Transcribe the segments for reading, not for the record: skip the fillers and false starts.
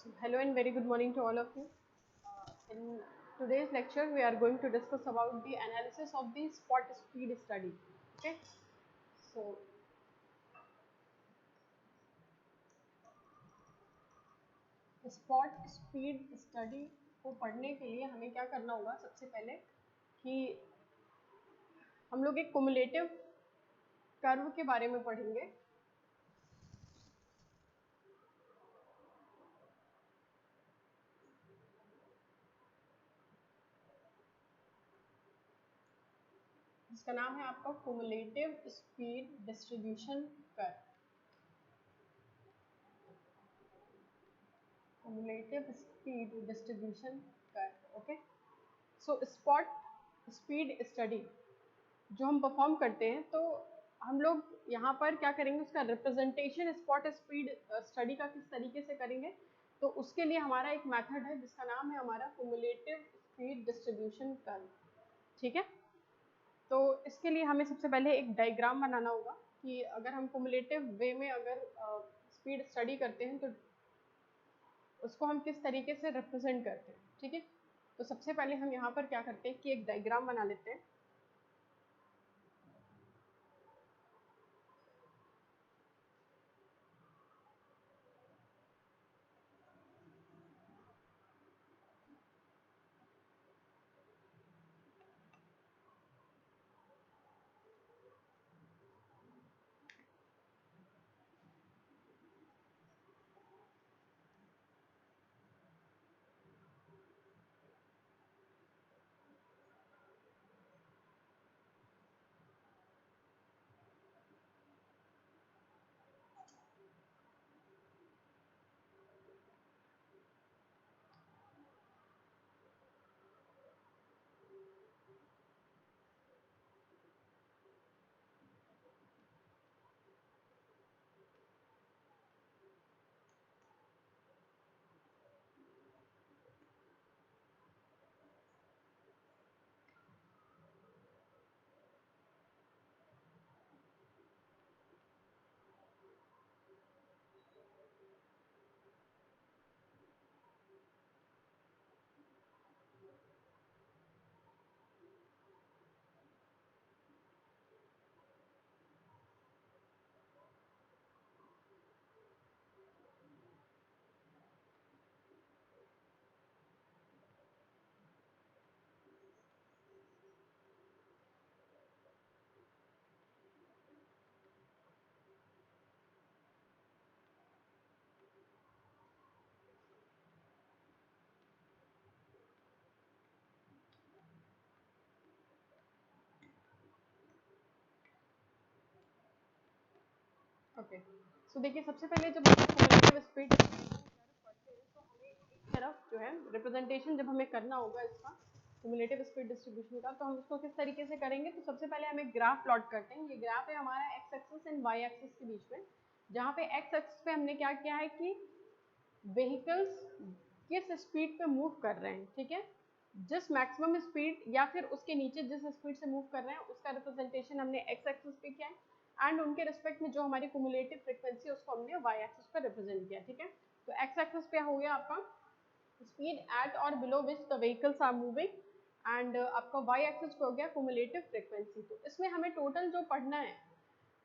So, hello and very good morning to all of you. In today's lecture, we are going to discuss about the analysis of the spot speed study. Okay. So, spot speed study को पढ़ने के लिए हमें क्या करना होगा? सबसे पहले कि हम लोग एक कुमुलेटिव कर्व के बारे में पढ़ेंगे। जिसका नाम है आपका cumulative speed distribution curve. Cumulative speed distribution curve. Okay. So spot speed study जो हम परफॉर्म करते हैं, तो हम लोग यहाँ पर क्या करेंगे, उसका रिप्रेजेंटेशन स्पॉट स्पीड स्टडी का किस तरीके से करेंगे। तो उसके लिए हमारा एक मेथड है जिसका नाम है हमारा कुमुलेटिव स्पीड डिस्ट्रीब्यूशन कर्व। ठीक है। तो इसके लिए हमें सबसे पहले एक डायग्राम बनाना होगा कि अगर हम कुमुलेटिव वे में अगर स्पीड स्टडी करते हैं तो उसको हम किस तरीके से रिप्रेजेंट करते हैं। ठीक है। तो सबसे पहले हम यहाँ पर क्या करते हैं कि एक डायग्राम बना लेते हैं। ओके। सो देखिए, सबसे पहले जब हम कुमुलेटिव स्पीड पढ़ते हैं तो हमें एक तरफ जो है रिप्रेजेंटेशन जब हमें करना होगा इसका कुमुलेटिव स्पीड डिस्ट्रीब्यूशन का, तो हम उसको किस तरीके से करेंगे। तो सबसे पहले हम एक ग्राफ प्लॉट करते हैं। ये ग्राफ है हमारा X axis and Y axis के बीच में, जहाँ पे एक्स एक्सिस पे हमने क्या किया है कि व्हीकल्स किस स्पीड पे मूव कर रहे हैं। ठीक है। जिस मैक्सिमम स्पीड या फिर उसके नीचे जिस स्पीड से मूव कर रहे हैं उसका रिप्रेजेंटेशन हमने एक्स एक्सिस पे किया है, एंड उनके रिस्पेक्ट में जो हमारी कुमुलेटिव फ्रीक्वेंसी है उसको हमने वाई एक्सिस पर रिप्रेजेंट किया। ठीक है। तो एक्स एक्सिस पे हो गया आपका स्पीड एट और below which the vehicles are moving, and आपका वाई एक्सिस पे हो गया कुमुलेटिव फ्रीक्वेंसी। तो इसमें हमें टोटल जो पढ़ना है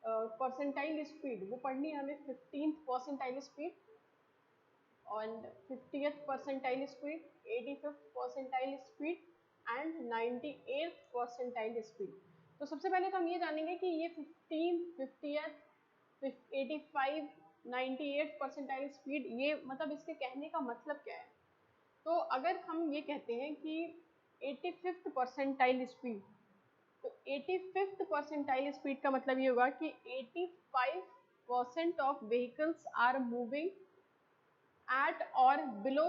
परसेंटाइल स्पीड, वो पढ़नी है हमें 15th percentile speed and 50th percentile speed, 85th percentile speed and 98th percentile speed। तो सबसे पहले तो हम ये जानेंगे कि ये 15, 50th, 85, 98th percentile speed, ये मतलब इसके कहने का मतलब क्या है। तो अगर हम ये कहते हैं कि 85th percentile speed, तो 85th percentile speed का मतलब ये होगा कि 85% of vehicles are moving at और बिलो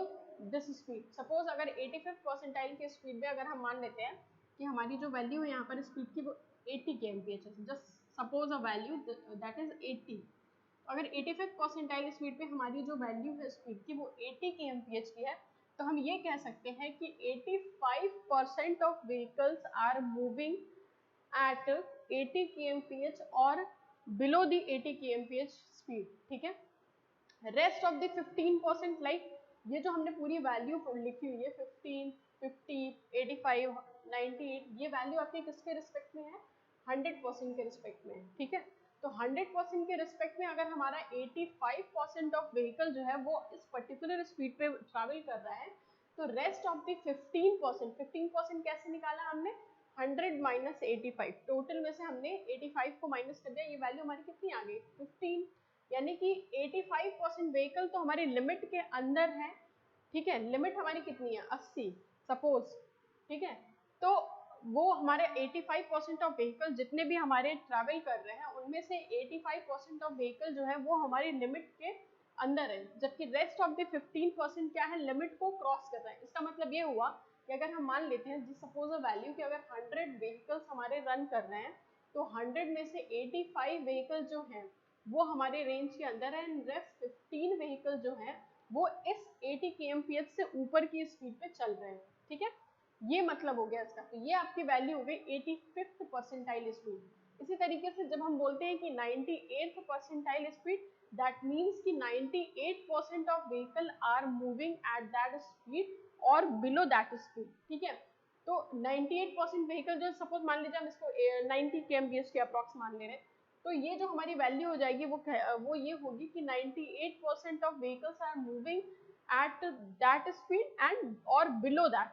दिस स्पीड। सपोज अगर 85th परसेंटाइल के स्पीड में अगर हम मान लेते हैं कि हमारी जो वैल्यू है यहाँ पर स्पीड की वो 80 kmph है, just suppose a value that is 80। अगर 85th परसेंटाइल स्पीड पे हमारी जो वैल्यू है स्पीड की वो 80 kmph की है, तो हम ये कह सकते हैं कि 85% of vehicles are moving at 80 kmph और बिलो द 80 kmph स्पीड। ठीक है। रेस्ट ऑफ द 15% लाइक ये जो हमने पूरी वैल्यू लिखी हुई है 15, 50, 85, 98, ये वैल्यू आपके किसके रिस्पेक्ट में है? 100% के रिस्पेक्ट में है, ठीक है। तो 100% के रिस्पेक्ट में अगर हमारा 85% ऑफ व्हीकल जो है वो इस पर्टिकुलर स्पीड पे ट्रैवल कर रहा है, तो रेस्ट ऑफ द 15% कैसे निकाला हमने? 100 माइनस 85, टोटल में से हमने 85 को माइनस कर दिया, ये वैल्यू हमारी कितनी आ गई? 15। यानी कि 85% व्हीकल तो हमारी लिमिट के अंदर है, ठीक है। लिमिट हमारी कितनी है? 80 सपोज, ठीक है। तो वो हमारे 85% ऑफ व्हीकल जितने भी हमारे ट्रैवल कर रहे हैं उनमें से 85% ऑफ व्हीकल जो है वो हमारी लिमिट के अंदर है, जबकि रेस्ट ऑफ द 15% क्या है? लिमिट को क्रॉस कर रहे हैं। इसका मतलब ये हुआ कि अगर हम मान लेते हैं सपोज अ वैल्यू कि अगर 100 व्हीकल्स हमारे रन कर रहे हैं, तो 100 में से 85 व्हीकल जो हैं वो हमारे रेंज के अंदर है, एंड रेस्ट 15 व्हीकल जो हैं वो इस 80 kmph से ऊपर की स्पीड पे चल रहे हैं, ठीक है। ये मतलब हो गया इसका। तो ये आपकी वैल्यू हो गई 85th परसेंटाइल स्पीड। इसी तरीके से जब हम बोलते हैं कि 98th percentile speed, that means कि 98% of vehicle are moving at that speed और बिलो दैट स्पीड, ठीक है। तो 98% व्हीकल जो सपोज मान लीजिए हम इसको 90 kmph के अप्रॉक्स मान ले रहे हैं, तो ये जो हमारी वैल्यू हो जाएगी वो ये होगी कि 98% of vehicles are moving at that speed and और बिलो दैट,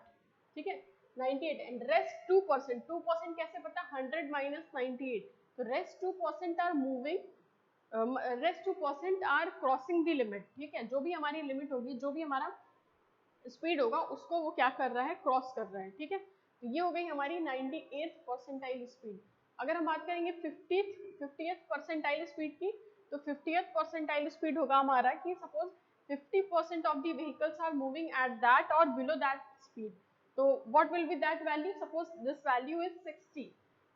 ठीक है। 98 एंड रेस्ट 2%, 2% कैसे पता? 100 माइनस 98, तो rest 2% are moving, rest 2% are crossing the limit, ठीक है। जो भी हमारी लिमिट होगी, जो भी हमारा स्पीड होगा उसको वो क्या कर रहा है? क्रॉस कर रहा है, ठीक है। तो ये हो गई हमारी 98th परसेंटाइल स्पीड। अगर हम बात करेंगे 50th परसेंटाइल स्पीड की, तो 50th परसेंटाइल स्पीड होगा हमारा कि suppose 50% of the vehicles are moving at that और बिलो दैट स्पीड, तो what will be that value? Suppose this value is 60,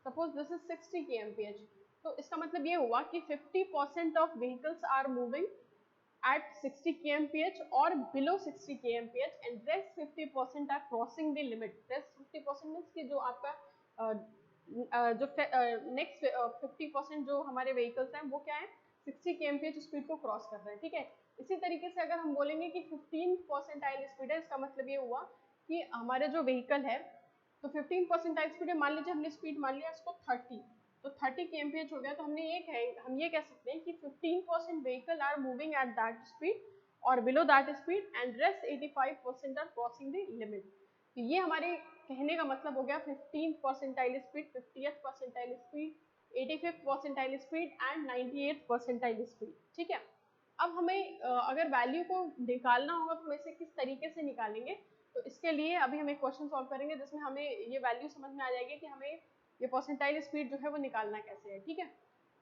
suppose this is 60 kmph, तो इसका मतलब ये हुआ कि 50% of vehicles are moving at 60 kmph or below 60 kmph and rest 50% are crossing the limit. Rest 50% means कि जो आपका जो नेक्स्ट 50% जो हमारे व्हीकल्स हैं वो क्या है? 60 kmph स्पीड को क्रॉस कर रहे हैं, ठीक है। इसी तरीके से अगर हम बोलेंगे कि 15 परसेंटाइल स्पीड है, इसका मतलब ये हुआ कि हमारे जो व्हीकल है, तो 15 परसेंटाइल स्पीड है, मान लीजिए हमने स्पीड मान लिया इसको 30, तो 30 kmph हो गया, तो हम ये कह सकते हैं कि 15% vehicle are moving at that speed और below that speed and rest 85% are crossing the limit. तो ये हमारे कहने का मतलब हो गया 15th percentile speed, 50th percentile speed, 85th percentile speed and 98th percentile speed, ठीक है। अब हमें अगर वैल्यू को निकालना होगा तो हम इसे किस तरीके से निकालेंगे? तो इसके लिए अभी हम एक क्वेश्चन सॉल्व करेंगे जिसमें हमें ये वैल्यू समझ में आ जाएगी कि हमें ये परसेंटाइल स्पीड जो है वो निकालना कैसे है, ठीक है।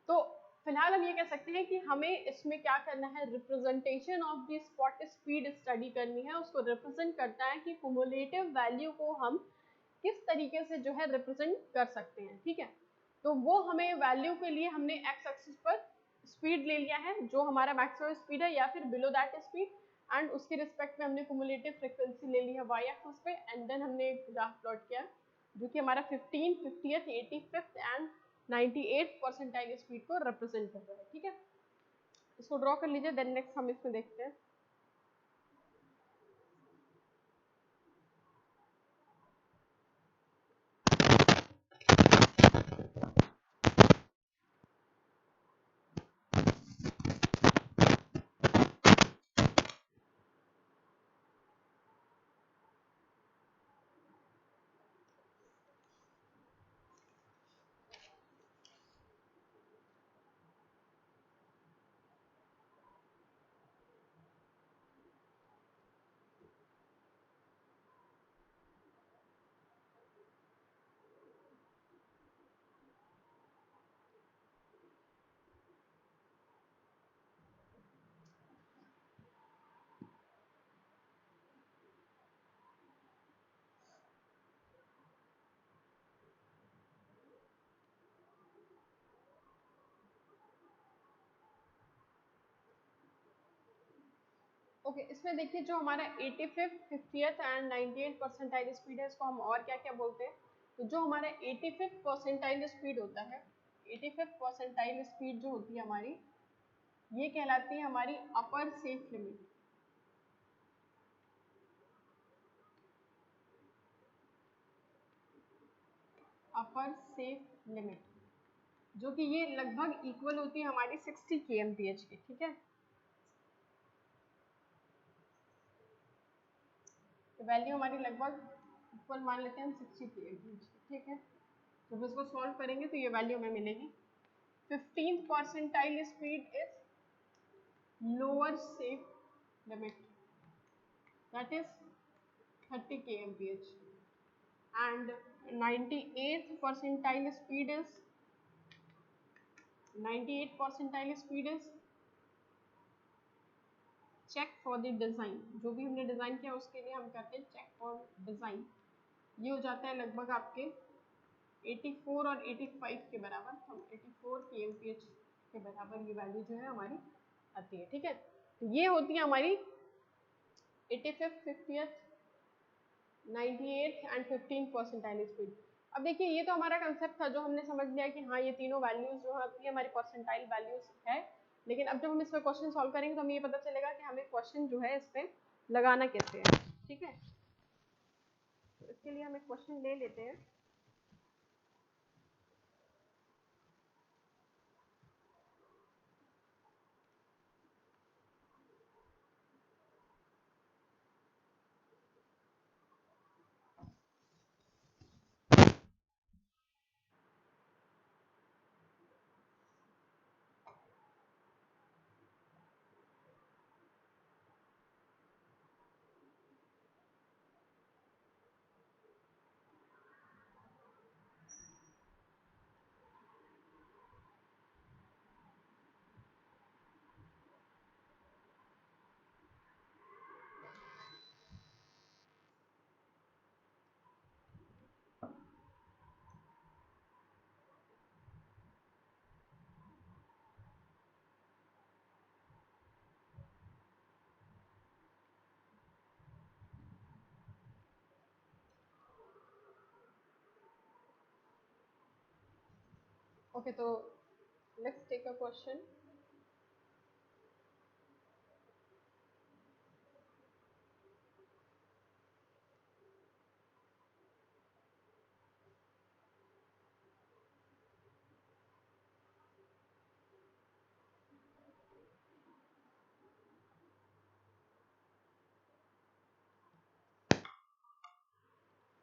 तो फिलहाल हम ये कह सकते हैं कि हमें इसमें क्या करना है? Representation of the spot speed study करनी है। उसको रिप्रेजेंट करता है कि कुमुलेटिव वैल्यू को हम किस तरीके से जो है रिप्रेजेंट कर सकते हैं, ठीक है। तो वो हमें वैल्यू के लिए हमने एक्स एक्सिस पर स्पीड ले लिया है जो हमारा मैक्सिमम स्पीड है या फिर बिलो दैट स्पीड, एंड उसके रिस्पेक्ट में हमने कुमुलेटिव फ्रीक्वेंसी ले ली है वाई एक्सिस पे, एंड देन हमने एक ग्राफ प्लॉट किया जो कि हमारा 15, 50th, 85th and 98th percentile speed को रिप्रेजेंट कर रहा है, ठीक है। इसको ड्रॉ कर लीजिए, देन नेक्स्ट हम इसमें देखते हैं। ओके, इसमें देखिए जो हमारा 85th, 50th and 98th percentile speed है, इसको हम और क्या क्या बोलते हैं? तो जो हमारा 85th परसेंटाइल स्पीड होता है, 85th परसेंटाइल स्पीड जो होती है हमारी, ये कहलाती है हमारी अपर सेफ लिमिट, अपर सेफ लिमिट, जो कि ये लगभग इक्वल होती है हमारी 60 kmph की, ठीक है। तो वैल्यू हमारी लगभग इक्वल मान लेते हैं हम 60 kmph की, ठीक है। जब इसको सॉल्व करेंगे तो ये वैल्यू हमें मिलेगी 15th percentile speed is lower safe limit, that is 30 kmph, and 98th percentile speed is 98th percentile speed is check for the design, जो भी हमने डिज़ाइन किया उसके लिए हम करते हैं चेक फॉर डिज़ाइन। ये हो जाता है लगभग आपके 84 और 85 के बराबर, हम 84 kmph के बराबर ये वैल्यू जो है हमारी आती है, ठीक है। तो ये होती है हमारी 85th, 50th, 98th and 15th percentile speed. अब देखिए ये तो हमारा कंसेप्ट था जो हमने समझ लिया कि हाँ ये तीनों वैल्यूज जो होती है हमारी परसेंटाइल वैल्यूज है, लेकिन अब जब हम इस पर क्वेश्चन सॉल्व करेंगे तो हमें ये पता चलेगा कि हमें क्वेश्चन जो है इस पर लगाना कैसे है, ठीक है। तो इसके लिए हम एक क्वेश्चन ले लेते हैं। ओके, तो let's take a question.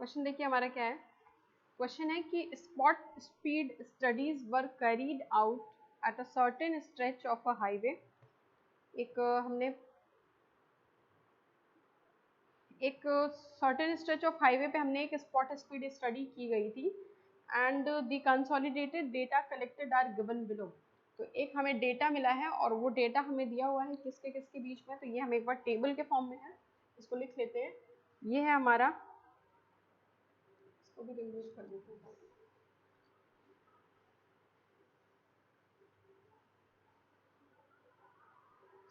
Question देखिए हमारा क्या है। क्वेश्चन है कि spot speed studies were carried out at a certain stretch of a highway. एक हमने एक सर्टेन स्ट्रेच ऑफ हाईवे पे हमने एक स्पॉट स्पीड स्टडी की गई थी and the consolidated data collected are given below. तो एक हमें डेटा मिला है और वो डेटा हमें दिया हुआ है किसके किसके बीच में, तो ये हम एक बार टेबल के फॉर्म में है, इसको लिख लेते हैं। ये है हमारा, इसको भी रिमूव कर देते हैं।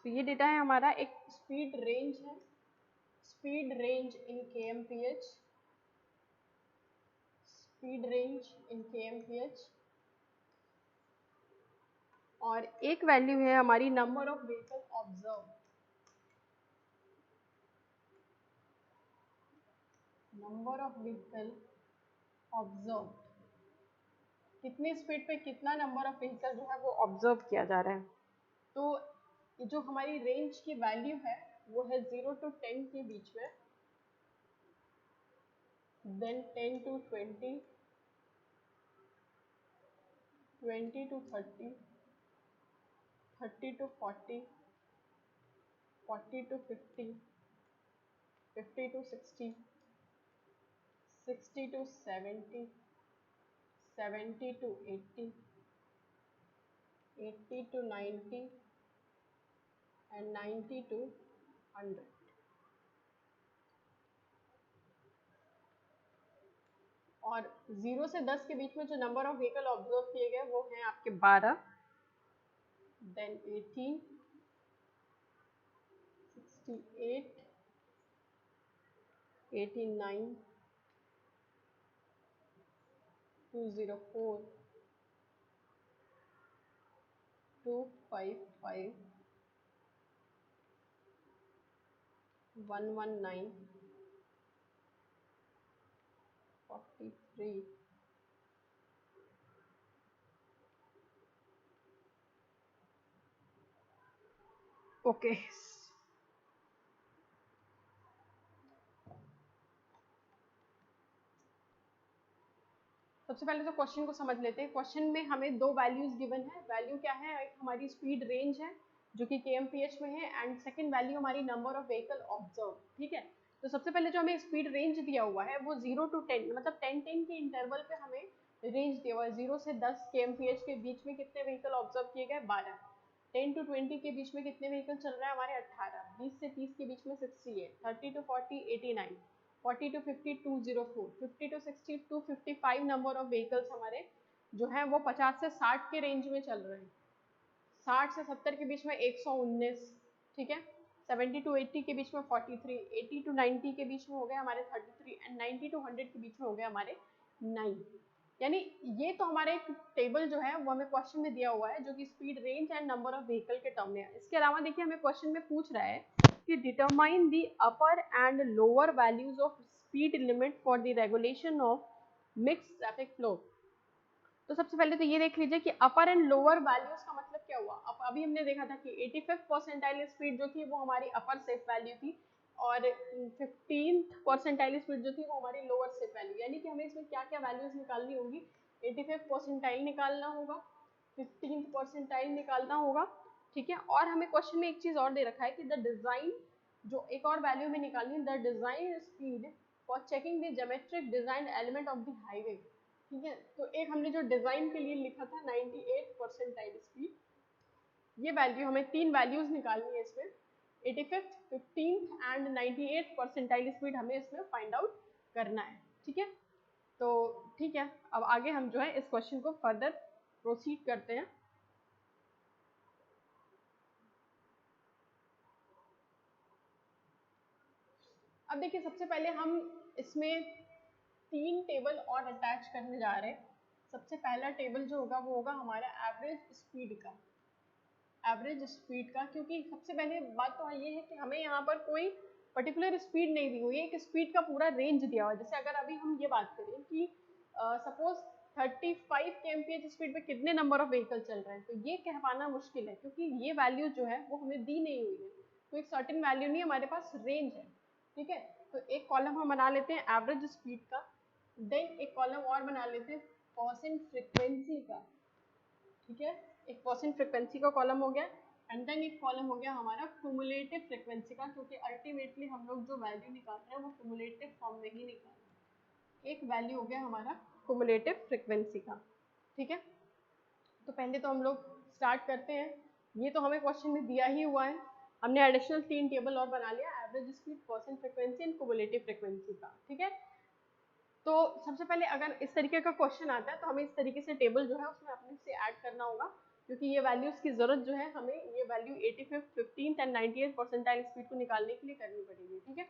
तो ये डेटा है हमारा, एक स्पीड रेंज है, स्पीड रेंज इन kmph, स्पीड रेंज इन kmph, और एक वैल्यू है हमारी number of vehicle observe, number of vehicle observe, कितनी स्पीड पे कितना नंबर ऑफ व्हीकल जो है वो ऑब्जर्व किया जा रहा है। तो ये जो हमारी रेंज की वैल्यू है वो है 0 to 10 के बीच में, then 10 to 20, 20 to 30, 30 to 40, 40 to 50, 50 to 60, 60 to 70, 70 to 80, 80 to 90 and 90 to 100। और 0 से 10 के बीच में जो नंबर ऑफ व्हीकल ऑब्जर्व किए गए वो हैं आपके 12, देन 18, 68, 89, 204, 255, 119, 43, ओके, सबसे पहले तो क्वेश्चन को समझ लेते हैं। क्वेश्चन में हमें दो वैल्यूज गिवन है। वैल्यू क्या है? एक हमारी स्पीड रेंज है जो कि kmph में है, एंड सेकंड वैल्यू हमारी नंबर ऑफ व्हीकल ऑब्जर्व। ठीक है, तो सबसे पहले जो हमें स्पीड रेंज दिया हुआ है वो 0 to 10, मतलब 10 के इंटरवल पे हमें रेंज दिया हुआ है। 0 से 10 kmph के बीच में कितने व्हीकल ऑब्जर्व किए गए? 12। 10 to 20 के बीच में कितने व्हीकल चल रहे हैं हमारे? 18। 20 से 30 के बीच में 68। 30 to 40 89। 40 to 50 204। 50 to 60 255 number of vehicles हमारे जो है वो 50 से 60 के रेंज में चल रहे हैं। 60 से 70 के बीच में 119। ठीक है, 70 to 80 के बीच में 43। 80 to 90 के बीच में हो गए हमारे 33, एंड 90 to 100 के बीच में हो गए हमारे 9। यानी ये तो हमारे एक टेबल जो है वो हमें क्वेश्चन में दिया हुआ है जो कि speed range and number of vehicle के टर्म में है। इसके अलावा देखिए हमें क्वेश्चन में पूछ रहा है कि determine the upper and lower values of speed limit for the regulation of mixed traffic flow. तो सबसे पहले तो ये देख लीजिए कि अपर एंड लोअर वैल्यूज का मतलब क्या हुआ। अब अभी हमने देखा था कि 85th परसेंटाइल स्पीड जो थी वो हमारी अपर सेफ वैल्यू थी, और 15th परसेंटाइल स्पीड जो थी वो हमारी लोअर सेफ वैल्यू। यानी कि हमें इसमें क्या क्या वैल्यूज निकालनी होगी? 85th परसेंटाइल निकालना होगा, 15th परसेंटाइल निकालना होगा। ठीक है, और हमें क्वेश्चन में एक चीज और दे रखा है कि द डिजाइन, जो एक और वैल्यू में निकालनी है, the design speed for checking the geometric design element of the highway. ठीक है, तो एक हमने जो डिजाइन के लिए लिखा था 98 परसेंटाइल स्पीड, ये वैल्यू हमें तीन वैल्यूज निकालनी है इसमें। 85th, 15th and 98 percentile speed हमें इसमें फाइंड आउट करना है। ठीक है, तो ठीक है, अब आगे हम जो है इस क्वेश्चन को फर्दर प्रोसीड करते हैं। अब देखिए सबसे पहले हम इसमें तीन टेबल और अटैच करने जा रहे हैं। सबसे पहला टेबल जो होगा वो होगा हमारा एवरेज स्पीड का, एवरेज स्पीड का, क्योंकि सबसे पहले बात तो ये है कि हमें यहाँ पर कोई पर्टिकुलर स्पीड नहीं दी हुई है, एक स्पीड का पूरा रेंज दिया हुआ है। जैसे अगर अभी हम ये बात करें कि सपोज 35 kmph स्पीड पे कितने नंबर ऑफ व्हीकल चल रहे हैं, तो ये कह पाना मुश्किल है क्योंकि ये वैल्यू जो है वो हमें दी नहीं हुई है, तो एक सर्टेन वैल्यू नहीं, हमारे पास रेंज है। ठीक है, तो एक कॉलम हम बना लेते हैं एवरेज स्पीड का, देन एक कॉलम और बना लेते हैं परसेंट फ्रिक्वेंसी का। ठीक है, एक परसेंट फ्रिक्वेंसी का कॉलम हो गया, एंड देन एक कॉलम हो गया हमारा क्यूमुलेटिव फ्रिक्वेंसी का, क्योंकि अल्टीमेटली हम लोग जो वैल्यू निकाल रहे हैं वो क्यूमुलेटिव फॉर्म में ही निकाल रहे हैं। एक वैल्यू हो गया हमारा क्यूमुलेटिव फ्रिक्वेंसी का। ठीक है, तो पहले तो हम लोग स्टार्ट करते हैं। ये तो हमें क्वेश्चन में दिया ही हुआ है, हमने एडिशनल तीन टेबल और बना लिया, average speed, percent frequency and cumulative frequency का। ठीक है, तो सबसे पहले अगर इस तरीके का क्वेश्चन आता है तो हमें इस तरीके से टेबल जो है उसमें अपने से ऐड करना होगा, क्योंकि ये वैल्यूज की जरूरत जो है हमें ये value 85th, 15th and 98 percentile speed को निकालने के लिए करनी पड़ेगी। ठीक है,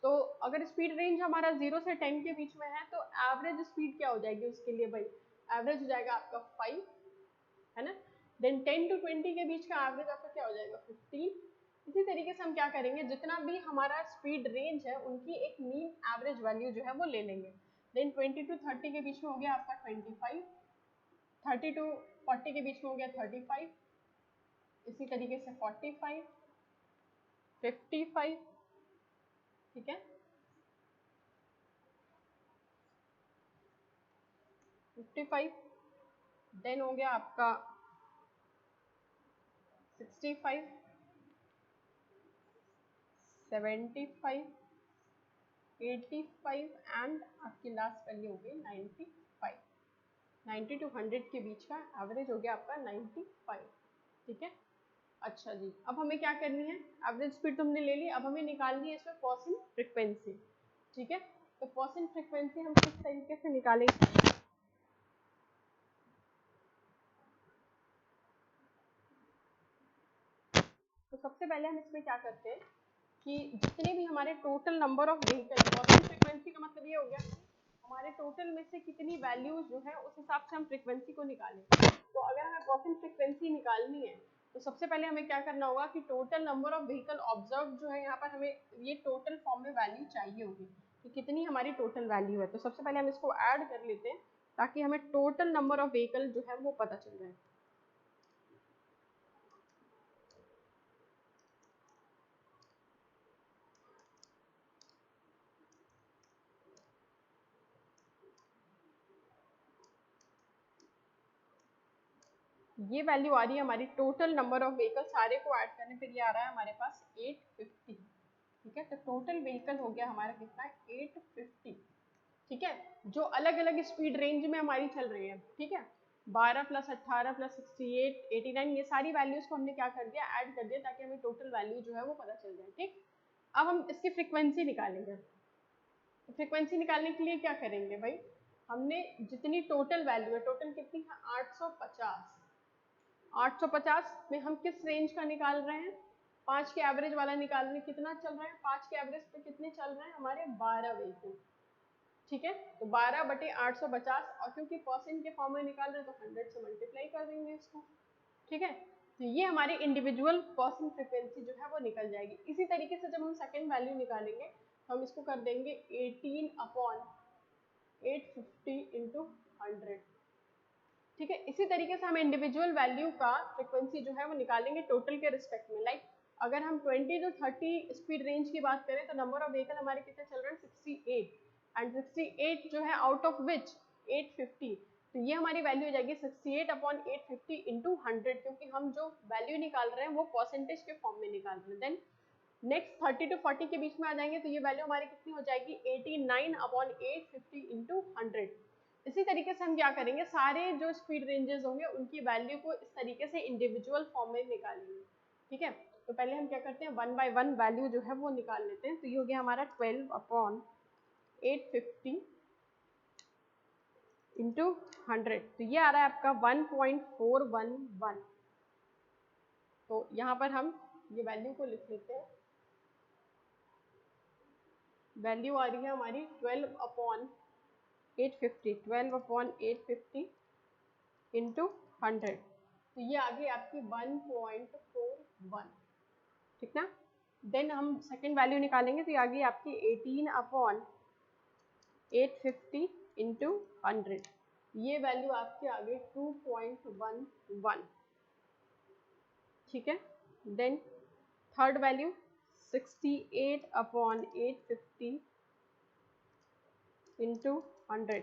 तो अगर स्पीड रेंज हमारा 0 से 10 के बीच में है तो एवरेज स्पीड क्या हो जाएगी उसके लिए भाई? एवरेज हो जाएगा आपका 5, है ना। देन 10 to 20 के बीच का एवरेज आपका क्या हो जाएगा? 15। इसी तरीके से हम क्या करेंगे, जितना भी हमारा स्पीड रेंज है उनकी एक मीन एवरेज वैल्यू जो है वो ले लेंगे। देन 20 to 30 के बीच में हो गया आपका 25, 30 to 40 के बीच में हो गया 35, इसी तरीके से 45, 55। ठीक है, 55, देन हो गया आपका 65, 75, 85 एंड आपकी लास्ट वैल्यू हो गई 95। 90 to 100 के बीच का एवरेज हो गया आपका 95। ठीक है, अच्छा जी, अब हमें क्या करनी है? एवरेज स्पीड तो हमने ले ली, अब हमें निकालनी है इसमें परसेंट फ्रिक्वेंसी। ठीक है, तो परसेंट फ्रिक्वेंसी हम किस तरीके से निकालेंगे? तो सबसे पहले हम इसमें क्या करते हैं कि जितने भी हमारे total number of vehicle, percent frequency का मतलब ये हो गया कि हमारे टोटल में से कितनी वैल्यूज जो है उस हिसाब से हम फ्रिक्वेंसी को निकालें। तो अगर हमें परसेंट फ्रिक्वेंसी निकालनी है तो सबसे पहले हमें क्या करना होगा कि total number of vehicle observe जो है यहाँ पर हमें ये टोटल फॉर्म में वैल्यू चाहिए होगी कि कितनी हमारी टोटल वैल्यू है। तो सबसे पहले हम इसको ऐड कर लेते हैं ताकि हमें टोटल नंबर ऑफ व्हीकल जो है वो पता चल जाए। ये वैल्यू आ रही है हमारी टोटल नंबर ऑफ व्हीकल, सारे को ऐड करने पर ये आ रहा है हमारे पास 850। ठीक है, तो टोटल व्हीकल हो गया हमारा कितना, 850। ठीक है, जो अलग अलग स्पीड रेंज में हमारी चल रही है। ठीक है, 12 + 18 + 68 89, ये सारी वैल्यूज को हमने क्या कर दिया, ऐड कर दिया, ताकि हमें टोटल वैल्यू जो है वो पता चल जाए। ठीक, अब हम इसकी फ्रीक्वेंसी निकालेंगे। तो फ्रीक्वेंसी निकालने के लिए क्या करेंगे भाई, हमने जितनी टोटल वैल्यू है, टोटल कितनी है, 850। 850 में हम किस रेंज का निकाल रहे हैं, 5 के एवरेज वाला निकाल रहे हैं। कितना चल रहा है, 5 के एवरेज पे कितने चल रहे हैं हमारे, 12 व्हीकल। ठीक है, तो 12/850, और क्योंकि परसेंट के फॉर्म में निकाल रहे हैं तो 100 से मल्टीप्लाई कर देंगे इसको। ठीक है, तो ये हमारी इंडिविजुअल परसेंट फ्रीक्वेंसी जो है वो निकल जाएगी। इसी तरीके से जब हम सेकंड वैल्यू निकालेंगे तो हम इसको कर देंगे 18/850 × 100। ठीक है, इसी तरीके से हम इंडिविजुअल वैल्यू का फ्रीक्वेंसी जो है वो निकालेंगे टोटल के रिस्पेक्ट में। लाइक अगर हम 20 to 30 स्पीड रेंज की बात करें तो नंबर ऑफ व्हीकल हमारे कितने चल रहे हैं, 68, एंड 68 जो है आउट ऑफ विच 850। तो ये हमारी वैल्यू हो जाएगी 68/850 × 100, क्योंकि हम जो वैल्यू निकाल रहे हैं वो परसेंटेज के फॉर्म में निकाल रहे हैं। देन नेक्स्ट 30 to 40 के बीच में आ जाएंगे तो ये वैल्यू हमारी कितनी हो जाएगी, 89/850 × 100। इसी तरीके से हम क्या करेंगे, सारे जो स्पीड रेंजेस होंगे उनकी वैल्यू को इस तरीके से इंडिविजुअल फॉर्म में निकालेंगे। ठीक है, तो पहले हम क्या करते हैं, 1 by 1 वैल्यू जो है वो निकाल लेते हैं। तो ये हो गया हमारा 12/850 × 100, तो ये आ रहा है आपका 1.411। तो यहाँ पर हम ये वैल्यू को लिख लेते हैं। वैल्यू आ रही है हमारी 12/850 × 100, तो ये आ गई आपकी 1.41। ठीक ना, देन हम सेकेंड वैल्यू निकालेंगे तो ये आ गई आपकी 18/850 × 100, ये वैल्यू आपकी आ गई 2.11। ठीक है, देन थर्ड वैल्यू 68/850 × 100।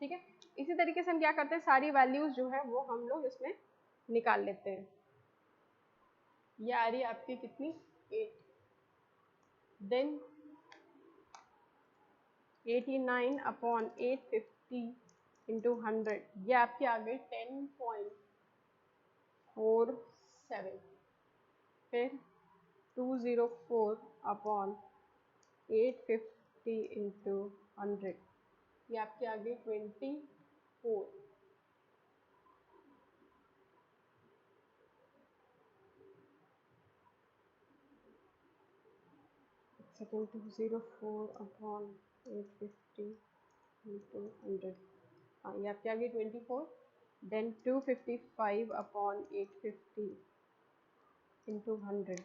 ठीक है, इसी तरीके से हम क्या करते हैं, सारी वैल्यूज जो है वो हम लोग इसमें निकाल लेते हैं। ये आ रही है आपकी कितनी, 8, देन 89/850 × 100, ये आपकी आ गई 10.47। फिर 204/850 × 100, ये आपकी आ गई 24। सेकेंड 204/850 × 100, हाँ ये आपकी आ गई 24। देन 255/850 × 100,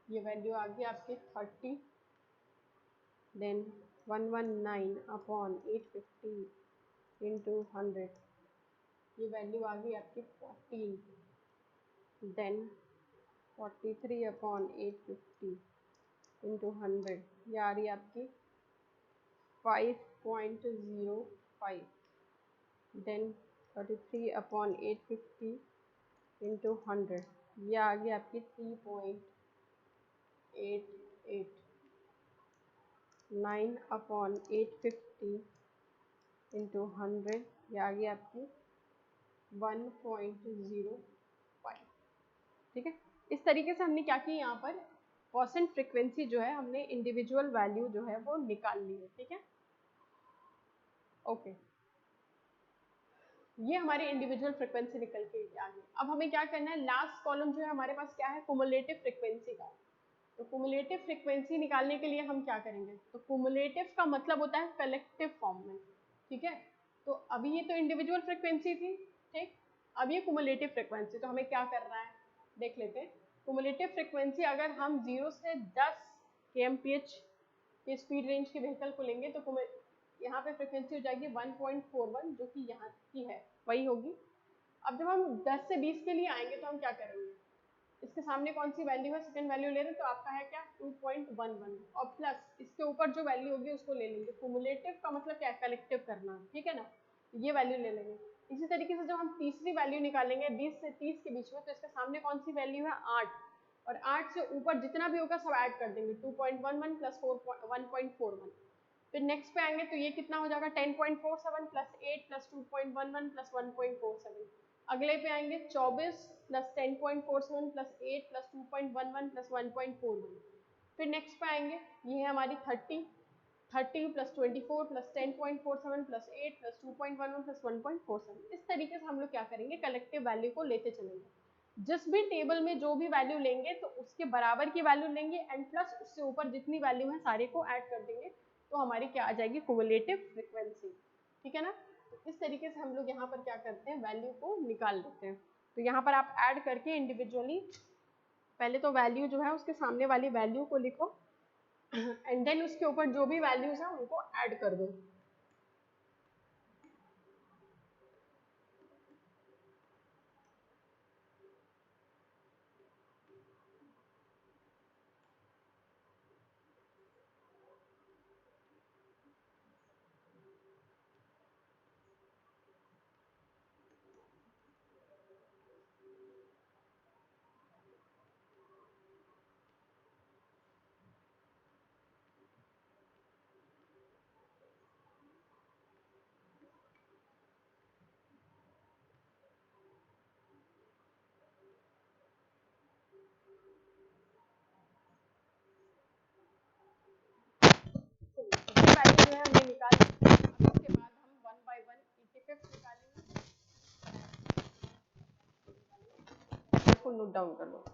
ये वैल्यू आ गई आपकी 30। देन 119/850 × 100, ये वैल्यू आ गई आपकी 14। देन 43/850 × 100, ये आ रही है आपकी 5.05। देन 33/850 × 100, ये आ गई आपकी 3.88। 9/850 × 100, ये आ गई आपकी 1.05। ठीक है, इस तरीके से हमने क्या किया, यहाँ पर परसेंट फ्रीक्वेंसी जो है हमने इंडिविजुअल वैल्यू जो है वो निकाल ली है। ठीक है, ओके, ये हमारी इंडिविजुअल फ्रीक्वेंसी निकल के आ गई। अब हमें क्या करना है, लास्ट कॉलम जो है हमारे पास क्या है, कुमुलेटिव फ्रीक्वेंसी का। तो कुमुलेटिव फ्रीक्वेंसी निकालने के लिए हम क्या करेंगे, तो कुमुलेटिव का मतलब होता है कलेक्टिव फॉर्म में। ठीक है, तो अभी ये तो इंडिविजुअल फ्रीक्वेंसी थी। ठीक, अब ये कुमुलेटिव फ्रीक्वेंसी, तो हमें क्या करना है देख लेते हैं। कुमुलेटिव फ्रीक्वेंसी अगर हम 0 से 10 kmph के स्पीड रेंज के व्हीकल को लेंगे तो यहाँ पे फ्रीक्वेंसी हो जाएगी 1.41, जो कि यहाँ की है वही होगी। अब जब हम 10 से 20 के लिए आएंगे तो हम क्या करेंगे, इसके सामने कौन सी वैल्यू है, सेकंड वैल्यू ले रहे हैं तो आपका है क्या 2.11, और प्लस इसके ऊपर जो वैल्यू होगी उसको ले लेंगे। कुमुलेटिव का मतलब क्या है, कलेक्टिव करना। ठीक है ना, ये वैल्यू ले लेंगे। इसी तरीके से जब हम तीसरी वैल्यू निकालेंगे 20 से 30 के बीच में, तो इसके सामने कौन सी वैल्यू है 8, और 8 से ऊपर जितना भी होगा सब ऐड कर देंगे 2.11 प्लस 1.41। फिर नेक्स्ट पे आएंगे तो ये कितना हो जाएगा 10.47 प्लस 8 प्लस 2.11 प्लस 1.47। अगले पे आएंगे 24 प्लस 10.47 प्लस 8 प्लस 2.11 प्लस 1.41। फिर नेक्स्ट पे आएंगे ये है हमारी 30 plus 24 plus 10.47 plus 8 plus 2.11 plus 1.47। इस तरीके से हम लोग क्या करेंगे कलेक्टिव वैल्यू को लेते चलेंगे। जिस भी टेबल में जो भी वैल्यू लेंगे तो उसके बराबर की वैल्यू लेंगे एंड प्लस उससे ऊपर जितनी वैल्यू है सारे को ऐड कर देंगे, तो हमारी क्या आ जाएगी क्युमुलेटिव फ्रीक्वेंसी। ठीक है ना। तो इस तरीके से हम लोग यहाँ पर क्या करते हैं वैल्यू को निकाल लेते हैं। तो यहाँ पर आप ऐड करके इंडिविजुअली पहले तो वैल्यू जो है उसके सामने वाली वैल्यू को लिखो एंड देन उसके ऊपर जो भी वैल्यूज है उनको ऐड कर दो। वैल्यू जो है हमने निकाल ली। उसके बाद हम 1 बाय 1 85 निकालेंगे। इसको नोट डाउन कर लो।